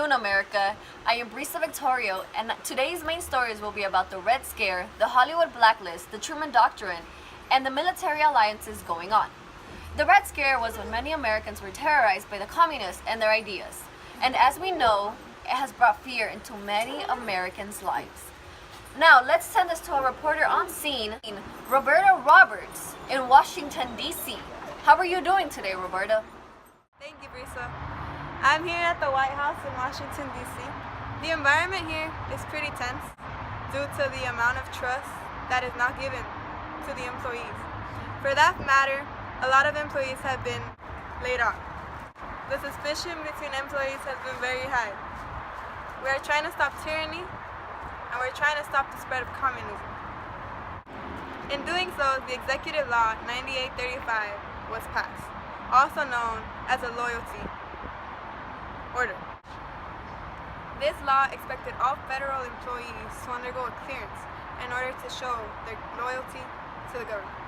afternoon, America. I am Brisa Victorio, and today's main stories will be about the Red Scare, the Hollywood Blacklist, the Truman Doctrine, and the military alliances going on. The Red Scare was when many Americans were terrorized by the communists and their ideas. And as we know, it has brought fear into many Americans' lives. Now, let's send this to our reporter on scene, Roberta Roberts in Washington, D.C. How are you doing today, Roberta? Thank you, Brisa. I'm here at the White House in Washington, D.C. The environment here is pretty tense due to the amount of trust that is not given to the employees. For that matter, a lot of employees have been laid off. The suspicion between employees has been very high. We are trying to stop tyranny, and we're trying to stop the spread of communism. In doing so, the Executive Law 9835 was passed, also known as a loyalty order. This law expected all federal employees to undergo a clearance in order to show their loyalty to the government.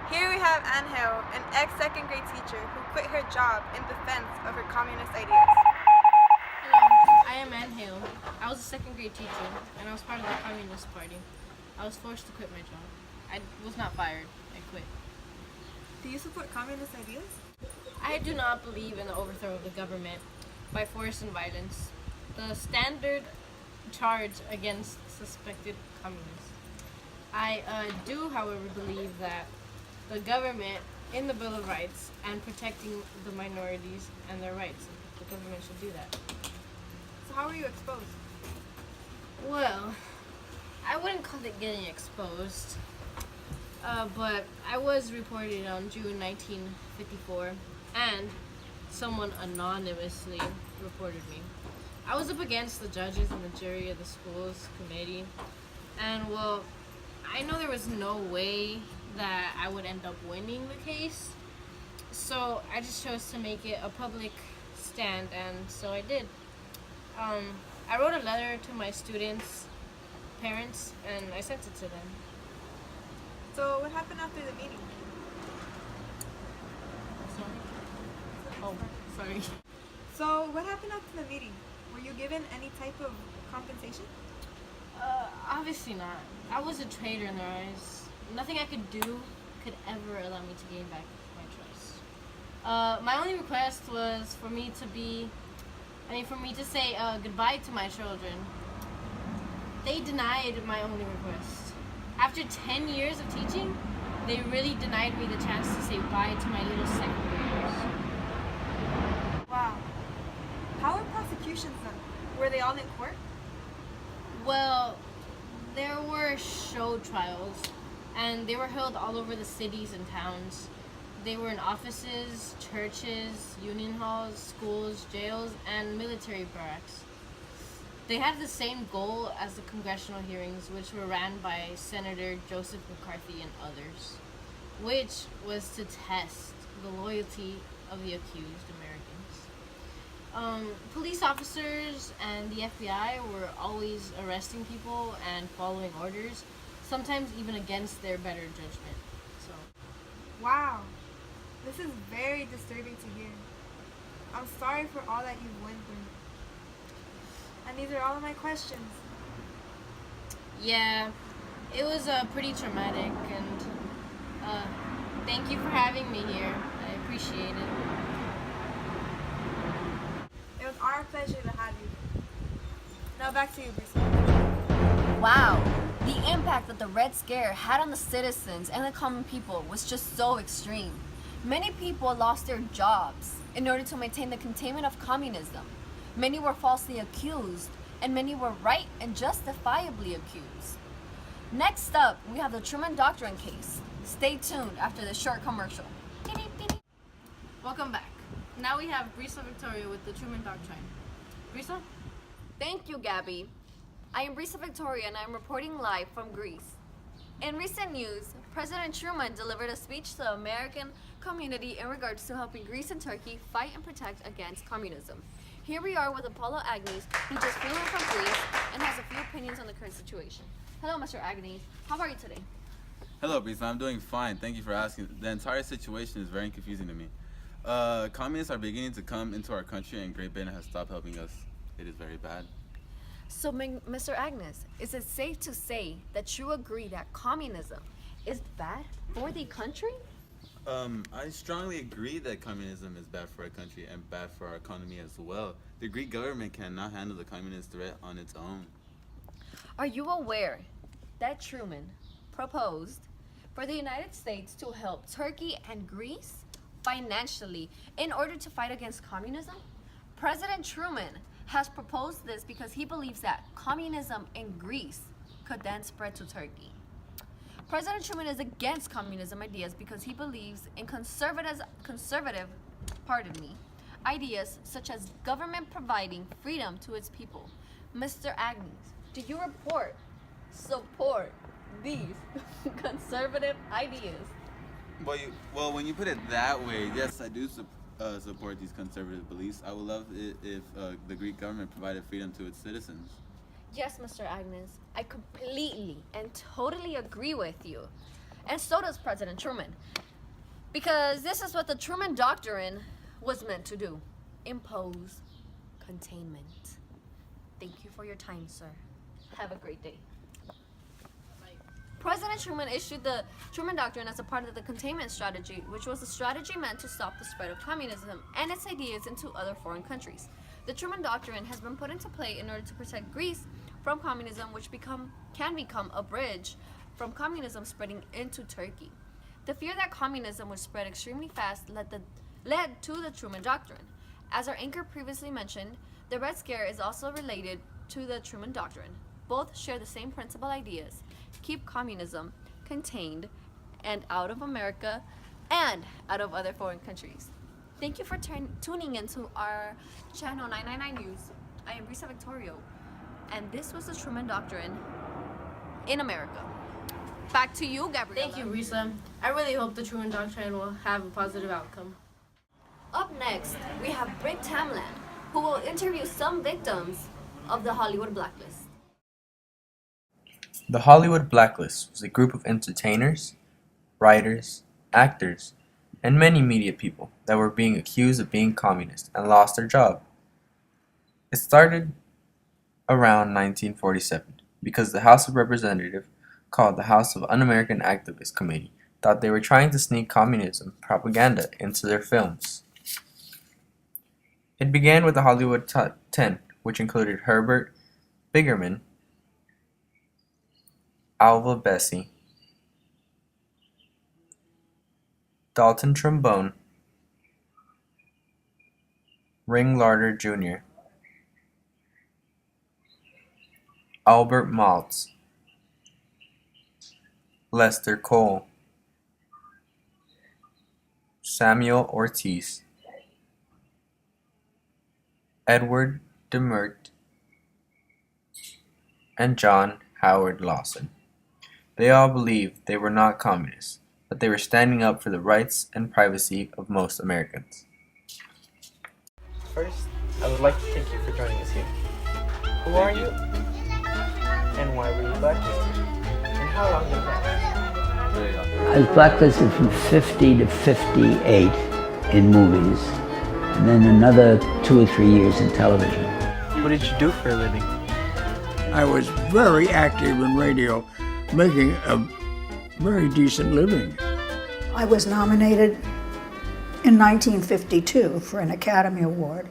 Here we have Angel, an ex-second grade teacher who quit her job in defense of her communist ideas. Hello, I am Angel. I was a second grade teacher and I was part of the Communist Party. I was forced to quit my job. I was not fired, I quit. Do you support communist ideas? I do not believe in the overthrow of the government by force and violence. The standard charge against suspected communists. I do, however, believe that the government in the Bill of Rights and protecting the minorities and their rights, the government should do that. So how were you exposed? Well, I wouldn't call it getting exposed, but I was reported on June 1954, and someone anonymously reported me. I was up against the judges and the jury of the school's committee, and well, I know there was no way that I would end up winning the case, so I just chose to make it a public stand, and so I did. I wrote a letter to my students' parents, and I sent it to them. So what happened after the meeting? Sorry. So what happened after the meeting? Were you given any type of compensation? Obviously not. I was a traitor in their eyes. Nothing I could do could ever allow me to gain back my trust. My only request was for me to say goodbye to my children. They denied my only request. After 10 years of teaching, they really denied me the chance to say bye to my little second graders. Wow. How were prosecutions done? Were they all in court? Well, there were show trials, and they were held all over the cities and towns. They were in offices, churches, union halls, schools, jails, and military barracks. They had the same goal as the congressional hearings, which were ran by Senator Joseph McCarthy and others, which was to test the loyalty of the accused Americans. Police officers and the FBI were always arresting people and following orders, sometimes even against their better judgment. So, Wow. This is very disturbing to hear. I'm sorry for all that you've went through. And these are all of my questions. yeah, it was pretty traumatic, and thank you for having me here. I appreciate it. It was our pleasure to have you. Now back to you, Brisa. Wow, the impact that the Red Scare had on the citizens and the common people was just so extreme. Many people lost their jobs in order to maintain the containment of communism. Many were falsely accused, and many were right and justifiably accused. Next up, we have the Truman Doctrine case. Stay tuned after this short commercial. Welcome back. Now we have Brisa Victoria with the Truman Doctrine. Brisa? Thank you, Gabby. I am Brisa Victoria, and I'm reporting live from Greece. In recent news, President Truman delivered a speech to the American community in regards to helping Greece and Turkey fight and protect against communism. Here we are with Apollo Agnes, who just flew in from Greece and has a few opinions on the current situation. Hello, Mr. Agnes. How are you today? Hello, Brisa. I'm doing fine. Thank you for asking. The entire situation is very confusing to me. Communists are beginning to come into our country, and Great Britain has stopped helping us. It is very bad. So, Mr. Agnes, is it safe to say that you agree that communism is bad for the country? I strongly agree that communism is bad for our country and bad for our economy as well. The Greek government cannot handle the communist threat on its own. Are you aware that Truman proposed for the United States to help Turkey and Greece financially in order to fight against communism? President Truman has proposed this because he believes that communism in Greece could then spread to Turkey. President Truman is against communism ideas because he believes in conservative ideas such as government providing freedom to its people. Mr. Agnes, do you support these conservative ideas? Well, when you put it that way, yes, I do support these conservative beliefs. I would love it if the Greek government provided freedom to its citizens. Yes, Mr. Agnes, I completely and totally agree with you. And so does President Truman. Because this is what the Truman Doctrine was meant to do. Impose containment. Thank you for your time, sir. Have a great day. President Truman issued the Truman Doctrine as a part of the containment strategy, which was a strategy meant to stop the spread of communism and its ideas into other foreign countries. The Truman Doctrine has been put into play in order to protect Greece from communism, which can become a bridge from communism spreading into Turkey. The fear that communism would spread extremely fast led to the Truman Doctrine. As our anchor previously mentioned, the Red Scare is also related to the Truman Doctrine. Both share the same principal ideas: keep communism contained and out of America and out of other foreign countries. Thank you for tuning into our channel 999 News. I am Risa Victorio, and this was the Truman Doctrine in America. Back to you, Gabriella. Thank you, Risa. I really hope the Truman Doctrine will have a positive outcome. Up next, we have Britt Tamland, who will interview some victims of the Hollywood Blacklist. The Hollywood Blacklist was a group of entertainers, writers, actors, and many media people that were being accused of being communist and lost their job. It started around 1947 because the House of Representatives, called the House of Un-American Activists Committee, thought they were trying to sneak communism propaganda into their films. It began with the Hollywood Top 10, which included Herbert Bigerman, Alva Bessie, Dalton Trombone, Ring Larder Jr., Albert Maltz, Lester Cole, Samuel Ortiz, Edward Demert, and John Howard Lawson. They all believed they were not communists, but they were standing up for the rights and privacy of most Americans. First, I would like to thank you for joining us here. Who are you? And why were you blacklisted? And how long did it last? I was blacklisted from 50 to 58 in movies, and then another 2 or 3 years in television. What did you do for a living? I was very active in radio, making a very decent living. I was nominated in 1952 for an Academy Award,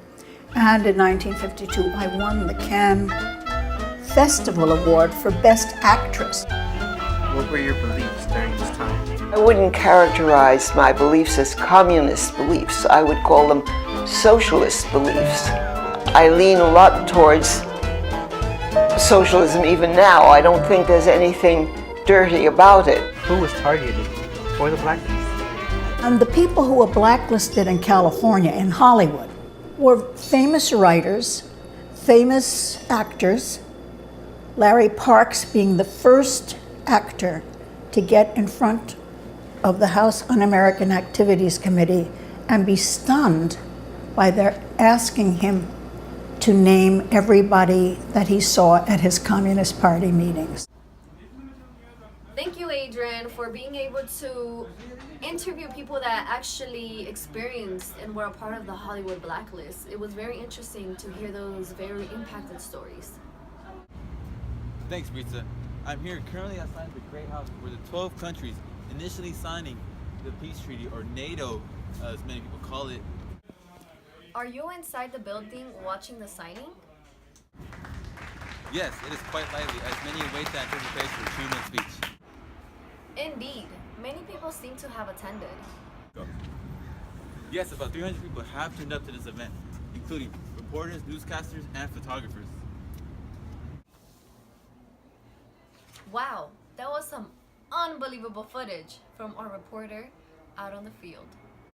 and in 1952 I won the Cannes Festival Award for Best Actress. What were your beliefs during this time? I wouldn't characterize my beliefs as communist beliefs. I would call them socialist beliefs. I lean a lot towards socialism even now. I don't think there's anything dirty about it. Who was targeted for the blacklist? And the people who were blacklisted in California, in Hollywood, were famous writers, famous actors, Larry Parks being the first actor to get in front of the House Un-American Activities Committee and be stunned by their asking him to name everybody that he saw at his Communist Party meetings. Thank you, Adrian, for being able to interview people that actually experienced and were a part of the Hollywood blacklist. It was very interesting to hear those very impacted stories. Thanks, Brisa. I'm here currently outside the Great House where the 12 countries initially signing the peace treaty, or NATO, as many people call it. Are you inside the building watching the signing? Yes, it is quite lively as many await the anticipation for Truman's speech. Indeed, many people seem to have attended. Yes, about 300 people have turned up to this event, including reporters, newscasters, and photographers. Wow, that was some unbelievable footage from our reporter out on the field.